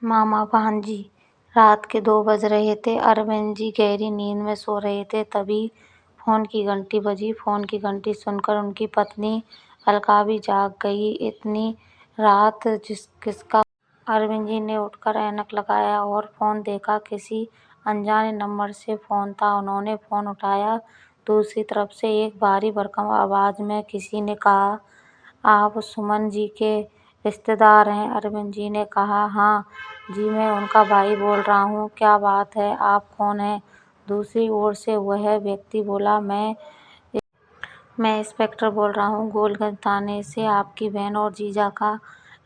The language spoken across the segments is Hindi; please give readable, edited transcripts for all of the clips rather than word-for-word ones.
मामा भांजी। रात के 2 बज रहे थे। अरविंद जी गहरी नींद में सो रहे थे। तभी फोन की घंटी बजी। फोन की घंटी सुनकर उनकी पत्नी अलका भी जाग गई। इतनी रात किसका? अरविंद जी ने उठकर ऐनक लगाया और फोन देखा। किसी अनजाने नंबर से फोन था। उन्होंने फोन उठाया। दूसरी तरफ से एक भारी भरकम आवाज में किसी ने कहा, आप सुमन जी के रिश्तेदार हैं? अरविंद जी ने कहा, हाँ जी, मैं उनका भाई बोल रहा हूँ। क्या बात है? आप कौन हैं? दूसरी ओर से वह व्यक्ति बोला, मैं इंस्पेक्टर बोल रहा हूँ। गोलगंज थाने से। आपकी बहन और जीजा का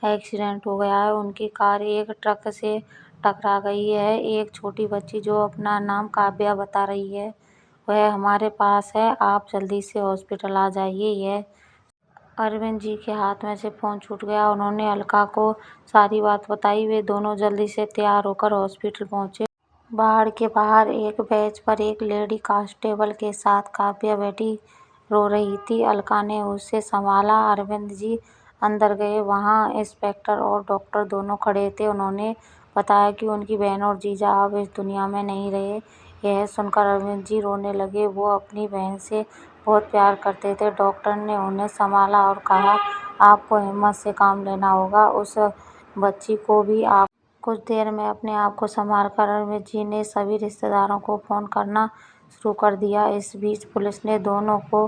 एक्सीडेंट हो गया है। उनकी कार एक ट्रक से टकरा गई है। एक छोटी बच्ची जो अपना नाम काव्या बता रही है, वह हमारे पास है। आप जल्दी से हॉस्पिटल आ जाइए। यह अरविंद जी के हाथ में से फोन छूट गया। उन्होंने अलका को सारी बात बताई। वे दोनों जल्दी से तैयार होकर हॉस्पिटल पहुंचे। बाड़ के बाहर एक बेंच पर एक लेडी कांस्टेबल के साथ काव्या बैठी रो रही थी। अलका ने उसे संभाला। अरविंद जी अंदर गए। वहां इंस्पेक्टर और डॉक्टर दोनों खड़े थे। उन्होंने बताया कि उनकी बहन और जीजा अब इस दुनिया में नहीं रहे। यह सुनकर अरविंद जी रोने लगे। वो अपनी बहन से बहुत प्यार करते थे। डॉक्टर ने उन्हें संभाला और कहा, आपको हिम्मत से काम लेना होगा। उस बच्ची को भी आप कुछ देर में अपने आप को संभाल कर। अरविंद जी ने सभी रिश्तेदारों को फोन करना शुरू कर दिया। इस बीच पुलिस ने दोनों को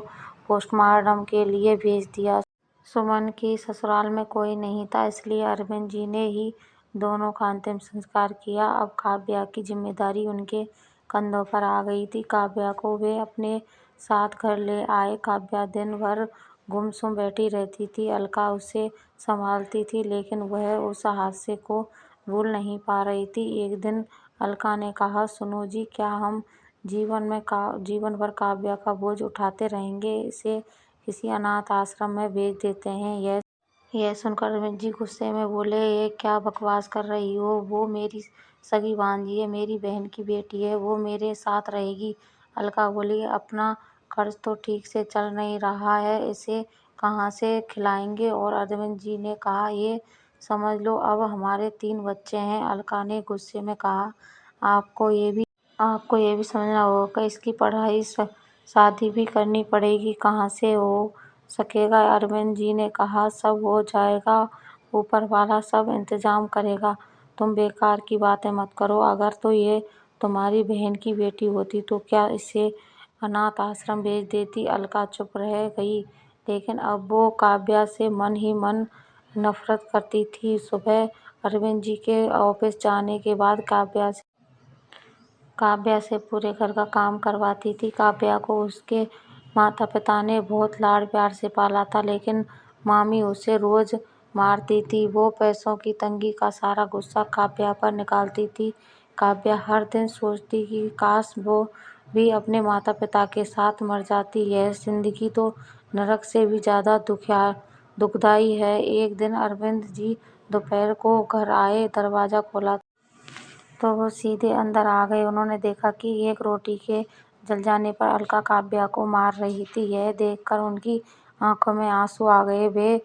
पोस्टमार्टम के लिए भेज दिया। सुमन की ससुराल में कोई नहीं था, इसलिए अरविंद जी ने ही दोनों का अंतिम संस्कार किया। अब काव्या की जिम्मेदारी उनके कंधों पर आ गई थी। काव्या को वे अपने साथ घर ले आए। काव्या दिन भर गुमसुम बैठी रहती थी। अलका उसे संभालती थी, लेकिन वह उस हादसे को भूल नहीं पा रही थी। एक दिन अलका ने कहा, सुनो जी, क्या हम जीवन भर काव्या का बोझ उठाते रहेंगे? इसे किसी अनाथ आश्रम में भेज देते हैं। यह सुनकर अरविंद जी गुस्से में बोले, ये क्या बकवास कर रही हो? वो मेरी सगी भांजी है, मेरी बहन की बेटी है, वो मेरे साथ रहेगी। अलका बोली, अपना कर्ज तो ठीक से चल नहीं रहा है, इसे कहाँ से खिलाएंगे? और अरविंद जी ने कहा, ये समझ लो अब हमारे 3 बच्चे हैं। अलका ने गुस्से में कहा, आपको ये भी समझना होगा, इसकी पढ़ाई शादी भी करनी पड़ेगी। कहाँ से हो सकेगा? अरविंद जी ने कहा, सब हो जाएगा, ऊपर वाला सब इंतजाम करेगा। तुम बेकार की बातें मत करो। अगर तो ये तुम्हारी बहन की बेटी होती तो क्या इसे अनाथ आश्रम भेज देती? अलका चुप रह गई, लेकिन अब वो काव्या से मन ही मन नफरत करती थी। सुबह अरविंद जी के ऑफिस जाने के बाद काव्या से पूरे घर का काम करवाती थी। काव्या को उसके माता पिता ने बहुत लाड़ प्यार से पाला था, लेकिन मामी उसे रोज मारती थी। वो पैसों की तंगी का सारा गुस्सा काव्या पर निकालती थी। काव्या हर दिन सोचती कि काश वो भी अपने माता पिता के साथ मर जाती। यह जिंदगी तो नरक से भी ज्यादा दुखदाई है। एक दिन अरविंद जी दोपहर को घर आए। दरवाजा खोला तो वो सीधे अंदर आ गए। उन्होंने देखा कि एक रोटी के जल जाने पर अलका काव्या को मार रही थी। यह देखकर उनकी आंखों में आंसू आ गए। वे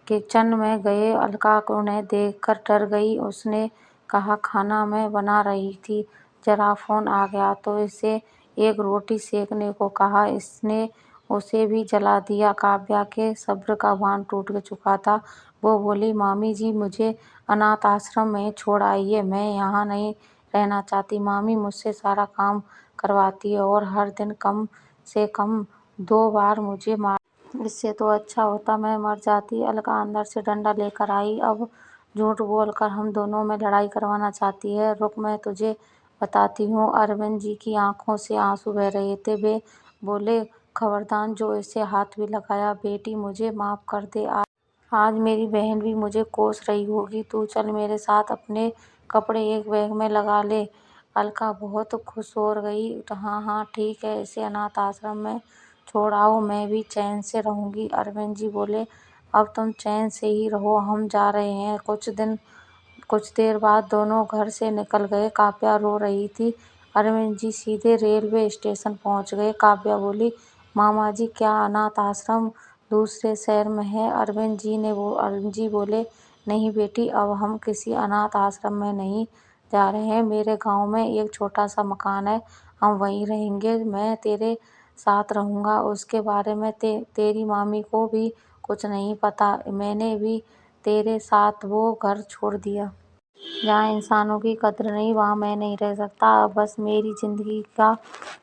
किचन में गए। अलका उन्हें देखकर डर गई। उसने कहा, खाना मैं बना रही थी, जरा फोन आ गया तो इसे एक रोटी सेकने को कहा। इसने उसे भी जला दिया। काव्या के सब्र का बांध टूट चुका था। वो बोली, मामी जी, मुझे अनाथ आश्रम में छोड़ आइए, मैं यहाँ नहीं रहना चाहती। मामी मुझसे सारा काम करवाती है और हर दिन कम से कम 2 बार मुझे मार। इससे तो अच्छा होता मैं मर जाती। अलका अंदर से डंडा लेकर आई। अब झूठ बोलकर हम दोनों में लड़ाई करवाना चाहती है। रुक, मैं तुझे बताती हूँ। अरविंद जी की आंखों से आंसू बह रहे थे। वे बोले, खबरदार जो इसे हाथ भी लगाया। बेटी, मुझे माफ कर दे। आज मेरी बहन भी मुझे कोस रही होगी। तू चल मेरे साथ, अपने कपड़े एक बैग में लगा ले। अलका बहुत खुश हो गई। हाँ हाँ ठीक है, इसे अनाथ आश्रम में छोड़ आओ, मैं भी चैन से रहूंगी। अरविंद जी बोले, अब तुम चैन से ही रहो, हम जा रहे हैं। कुछ देर बाद दोनों घर से निकल गए। काव्या रो रही थी। अरविंद जी सीधे रेलवे स्टेशन पहुंच गए। काव्या बोली, मामा जी, क्या अनाथ आश्रम दूसरे शहर में है? अरविंद जी बोले, नहीं बेटी, अब हम किसी अनाथ आश्रम में नहीं जा रहे हैं। मेरे गांव में एक छोटा सा मकान है, हम वहीं रहेंगे। मैं तेरे साथ रहूंगा। उसके बारे में तेरी मामी को भी कुछ नहीं पता। मैंने भी तेरे साथ वो घर छोड़ दिया जहाँ इंसानों की कद्र नहीं, वहाँ मैं नहीं रह सकता। अब बस मेरी जिंदगी का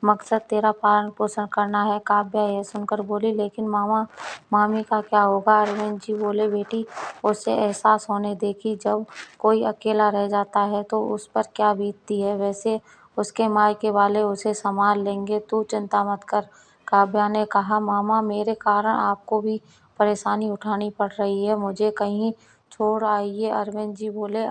मकसद तेरा पालन पोषण करना है। काव्या यह सुनकर बोली, लेकिन मामा, मामी का क्या होगा? अरविंद जी बोले, बेटी, उसे एहसास होने दे कि जब कोई अकेला रह जाता है तो उस पर क्या बीतती है। वैसे उसके मायके वाले उसे संभाल लेंगे, तू चिंता मत कर। काव्या ने कहा, मामा, मेरे कारण आपको भी परेशानी उठानी पड़ रही है, मुझे कहीं छोड़ आइए। अरविंद जी बोले,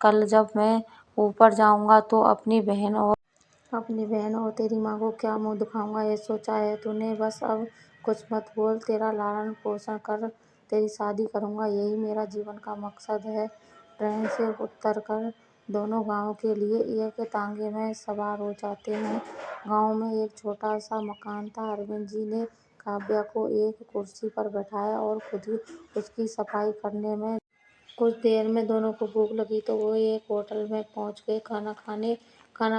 कल जब मैं ऊपर जाऊंगा तो अपनी बहन और तेरी माँ को क्या मुंह दिखाऊंगा? ये सोचा है तूने? बस अब कुछ मत बोल, तेरा लालन पोषण कर तेरी शादी करूंगा, यही मेरा जीवन का मकसद है। ट्रेन से उतर कर दोनों गांव के लिए एक तांगे में सवार हो जाते हैं। गांव में एक छोटा सा मकान था। अरविंद जी ने काव्या को एक कुर्सी पर बैठाया और खुद ही उसकी सफाई करने में कुछ देर में दोनों को भूख लगी तो वो एक होटल में पहुंच गए खाना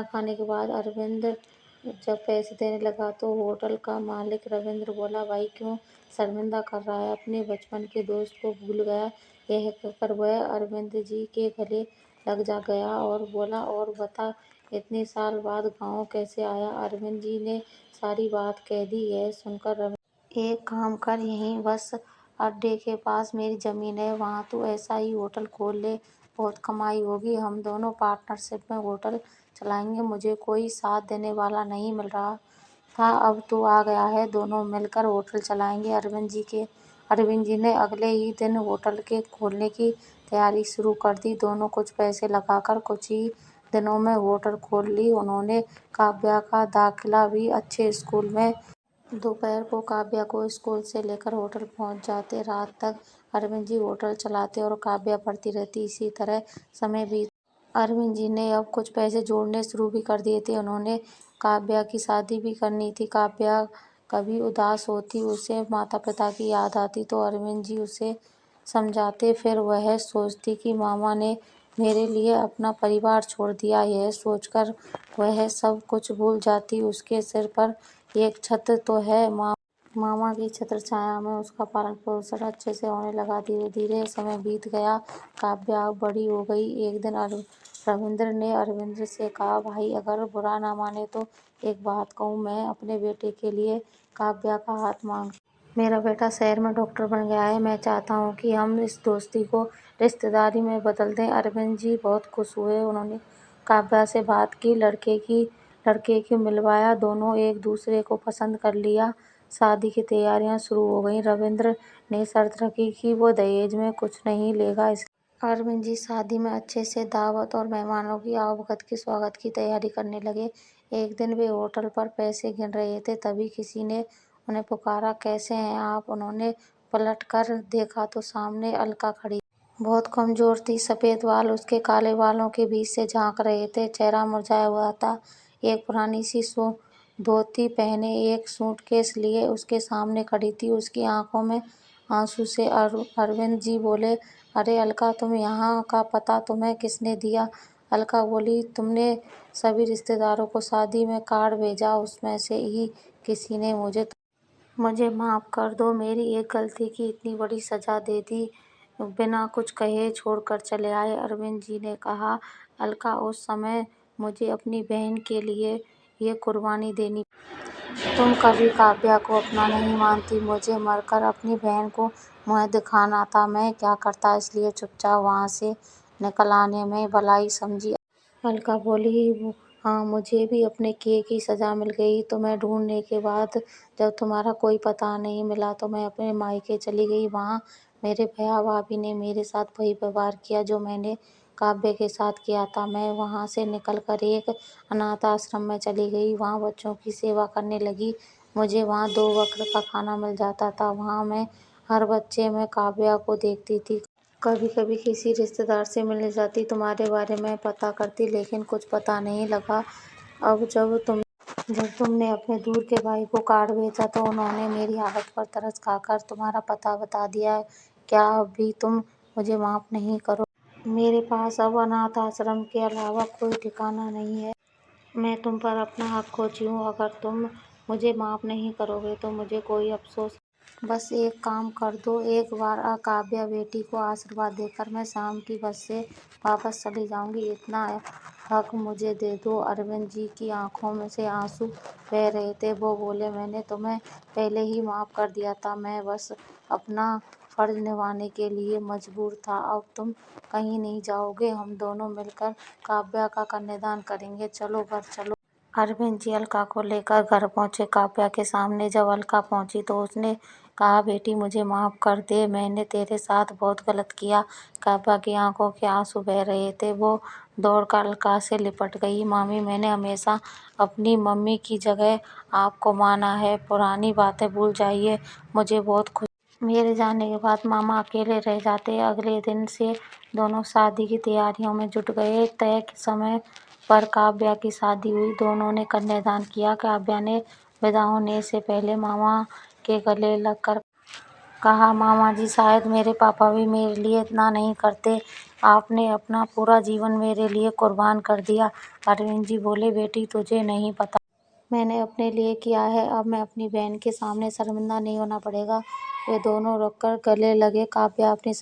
खाने के बाद अरविंद जब पैसे देने लगा तो होटल का मालिक रविंद्र बोला, भाई क्यों शर्मिंदा कर रहा है? अपने बचपन के दोस्त को भूल गया? यह कहकर वह अरविंद जी के गले लग जा गया और बोला, और बता, इतने साल बाद गाँव कैसे आया? अरविंद जी ने सारी बात कह दी। यह सुनकर एक काम कर, यहीं बस अड्डे के पास मेरी ज़मीन है, वहाँ तू ऐसा ही होटल खोल ले, बहुत कमाई होगी। हम दोनों पार्टनरशिप में होटल चलाएंगे। मुझे कोई साथ देने वाला नहीं मिल रहा था, अब तू आ गया है, दोनों मिलकर होटल चलाएंगे। अरविंद जी ने अगले ही दिन होटल के खोलने की तैयारी शुरू कर दी। दोनों कुछ पैसे लगाकर कुछ ही दिनों में होटल खोल ली उन्होंने। काव्या का दाखिला भी अच्छे स्कूल में। दोपहर को काव्या को स्कूल से लेकर होटल पहुंच जाते। रात तक अरविंद जी होटल चलाते और काव्या पढ़ती रहती। इसी तरह समय बीत अरविंद जी ने अब कुछ पैसे जोड़ने शुरू भी कर दिए थे। उन्होंने काव्या की शादी भी करनी थी। काव्या कभी उदास होती, उसे माता पिता की याद आती तो अरविंद जी उसे समझाते। फिर वह सोचती कि मामा ने मेरे लिए अपना परिवार छोड़ दिया। यह सोचकर वह सब कुछ भूल जाती। उसके सिर पर एक छत तो है, मामा की छत्र छाया में उसका पालन पोषण अच्छे से होने लगा। धीरे धीरे समय बीत गया। काव्या अब बड़ी हो गई। एक दिन रविंद्र ने अरविंद से कहा, भाई, अगर बुरा ना माने तो एक बात कहूँ, मैं अपने बेटे के लिए काव्या का हाथ मांग। मेरा बेटा शहर में डॉक्टर बन गया है, मैं चाहता हूँ कि हम इस दोस्ती को रिश्तेदारी में बदल दें। अरविंद जी बहुत खुश हुए। उन्होंने काव्या से बात की, लड़के की मिलवाया, दोनों एक दूसरे को पसंद कर लिया। शादी की तैयारियां शुरू हो गईं। रविंद्र ने शर्त रखी कि वो दहेज में कुछ नहीं लेगा। अरविंद जी शादी में अच्छे से दावत और मेहमानों की आवभगत की स्वागत की तैयारी करने लगे। एक दिन वे होटल पर पैसे गिन रहे थे, तभी किसी ने उन्हें पुकारा, कैसे हैं आप? उन्होंने पलट कर देखा तो सामने अलका खड़ी। बहुत कमजोर थी, सफेद बाल उसके काले बालों के बीच से झांक रहे थे, चेहरा मुरझाया हुआ था। एक पुरानी सी धोती पहने एक सूटकेस लिए उसके सामने खड़ी थी, उसकी आंखों में आंसू से। अरविंद जी बोले, अरे अलका, तुम यहाँ का पता तुम्हें किसने दिया? अलका बोली, तुमने सभी रिश्तेदारों को शादी में कार्ड भेजा, उसमें से ही किसी ने मुझे माफ़ कर दो, मेरी एक गलती की इतनी बड़ी सजा दे दी। बिना कुछ कहे छोड़कर चले आए। अरविंद जी ने कहा, अलका, उस समय मुझे अपनी बहन के लिए ये कुर्बानी देनी। तुम कभी काव्या को अपना नहीं मानती, मुझे मरकर अपनी बहन को मुँह दिखाना था। मैं क्या करता, इसलिए चुपचाप वहाँ से निकल आने में भलाई समझी। अलका बोली, हाँ, मुझे भी अपने किए की सजा मिल गई। तुम्हें ढूंढने के बाद जब तुम्हारा कोई पता नहीं मिला तो मैं अपने मायके चली गई। वहाँ मेरे भैया भाभी ने मेरे साथ वही व्यवहार किया जो मैंने काव्य के साथ किया था। मैं वहाँ से निकलकर एक अनाथ आश्रम में चली गई, वहाँ बच्चों की सेवा करने लगी। मुझे वहाँ 2 वक्त का खाना मिल जाता था। वहाँ मैं हर बच्चे में काव्या को देखती थी। कभी कभी किसी रिश्तेदार से मिलने जाती, तुम्हारे बारे में पता करती, लेकिन कुछ पता नहीं लगा। अब जब तुमने अपने दूर के भाई को कार्ड भेजा तो उन्होंने मेरी हालत पर तरस खाकर तुम्हारा पता बता दिया। क्या अब भी तुम मुझे माफ़ नहीं करोगे? मेरे पास अब अनाथ आश्रम के अलावा कोई ठिकाना नहीं है। मैं तुम पर अपना हक खोजी हूँ। अगर तुम मुझे माफ़ नहीं करोगे तो मुझे कोई अफसोस। बस एक काम कर दो, एक बार काव्या बेटी को आशीर्वाद देकर मैं शाम की बस से वापस चली जाऊंगी। इतना हक मुझे दे दो। अरविंद जी की आंखों में से आंसू बह रहे थे। वो बोले, मैंने तुम्हें पहले ही माफ़ कर दिया था। मैं बस अपना फर्ज निभाने के लिए मजबूर था। अब तुम कहीं नहीं जाओगे। हम दोनों मिलकर काव्या का कन्यादान करेंगे। चलो घर चलो। अरविंद जी अलका को लेकर घर पहुंचे। काव्या के सामने जब अलका पहुंची तो उसने कहा, बेटी मुझे माफ़ कर दे, मैंने तेरे साथ बहुत गलत किया। काव्या की आंखों के आंसू बह रहे थे। वो दौड़कर अलका से लिपट गई। मामी, मैंने हमेशा अपनी मम्मी की जगह आपको माना है। पुरानी बातें भूल जाइए। मुझे बहुत खुशी। मेरे जाने के बाद मामा अकेले रह जाते। अगले दिन से दोनों शादी की तैयारियों में जुट गए। तय समय पर काव्या की शादी हुई। दोनों ने कन्यादान किया। काव्या ने विदा होने से पहले मामा के गले लगकर कहा, मामा जी, शायद मेरे पापा भी मेरे लिए इतना नहीं करते। आपने अपना पूरा जीवन मेरे लिए कुर्बान कर दिया। अरविंद जी बोले, बेटी तुझे नहीं पता मैंने अपने लिए किया है। अब मैं अपनी बहन के सामने शर्मिंदा नहीं होना पड़ेगा। वे दोनों रुककर गले लगे। काव्या अपनी